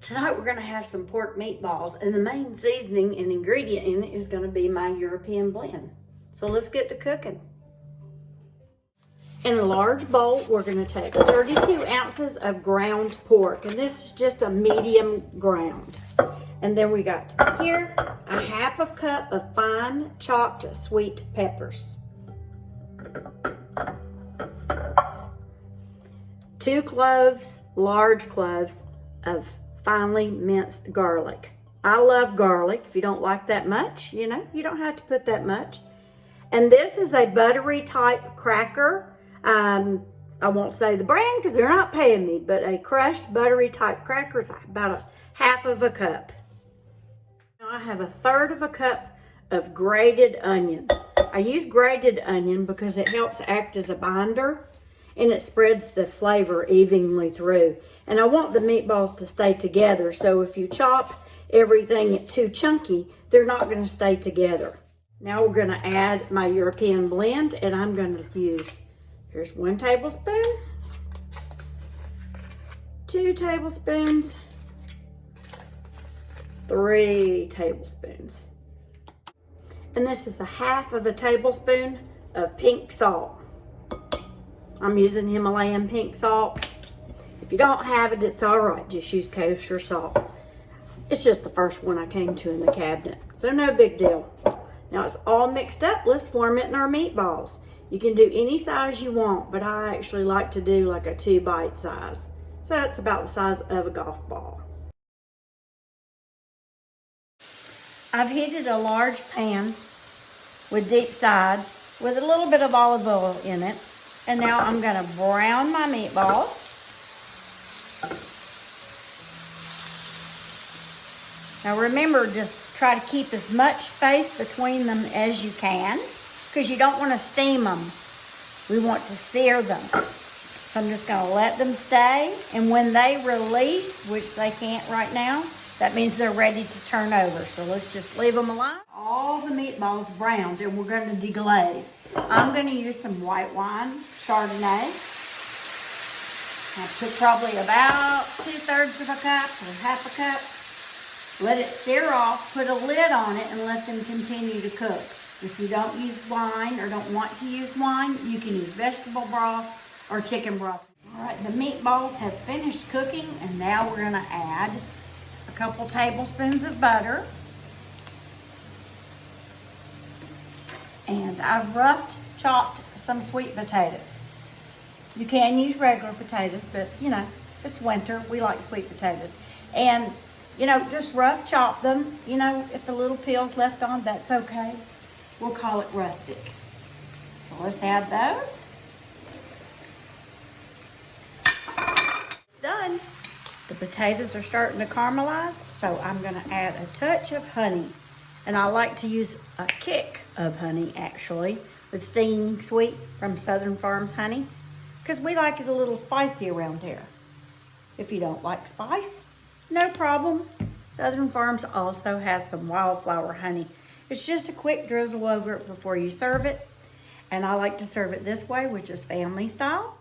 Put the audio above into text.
Tonight we're going to have some pork meatballs, and the main seasoning and ingredient in it is going to be my European blend. So let's get to cooking. In a large bowl, we're going to take 32 ounces of ground pork, and this is just a medium ground. And then we got here a half a cup of fine chopped sweet peppers, 2 cloves, large cloves of finely minced garlic. I love garlic. If you don't like that much, you don't have to put that much. And this is a buttery type cracker. I won't say the brand because they're not paying me, but a crushed buttery type cracker is about a half of a cup. Now I have a third of a cup of grated onion. I use grated onion because it helps act as a binder and it spreads the flavor evenly through. And I want the meatballs to stay together, so if you chop everything too chunky, they're not going to stay together. Now we're going to add my European blend, and I'm going to use, here's 1 tablespoon, 2 tablespoons, 3 tablespoons. And this is a half of a tablespoon of pink salt. I'm using Himalayan pink salt. If you don't have it, it's all right. Just use kosher salt. It's just the first one I came to in the cabinet, so no big deal. Now it's all mixed up. Let's form it in our meatballs. You can do any size you want, but I actually like to do like a 2-bite size. So that's about the size of a golf ball. I've heated a large pan with deep sides with a little bit of olive oil in it. And now I'm going to brown my meatballs. Now remember, just try to keep as much space between them as you can, because you don't want to steam them. We want to sear them. So I'm just going to let them stay. And when they release, which they can't right now, that means they're ready to turn over. So let's just leave them alone. All the meatballs browned, and we're going to deglaze. I'm going to use some white wine, Chardonnay. I put probably about 2/3 of a cup or half a cup. Let it sear off, put a lid on it, and let them continue to cook. If you don't use wine or don't want to use wine, you can use vegetable broth or chicken broth. All right, the meatballs have finished cooking, and now we're going to add a couple tablespoons of butter. And I've rough chopped some sweet potatoes. You can use regular potatoes, but it's winter, we like sweet potatoes. And just rough chop them. If the little peel's left on, that's okay. We'll call it rustic. So let's add those. It's done. The potatoes are starting to caramelize, so I'm gonna add a touch of honey. And I like to use a kick of honey, actually, with stinging sweet from Southern Farms honey, because we like it a little spicy around here. If you don't like spice, no problem. Southern Farms also has some wildflower honey. It's just a quick drizzle over it before you serve it. And I like to serve it this way, which is family style.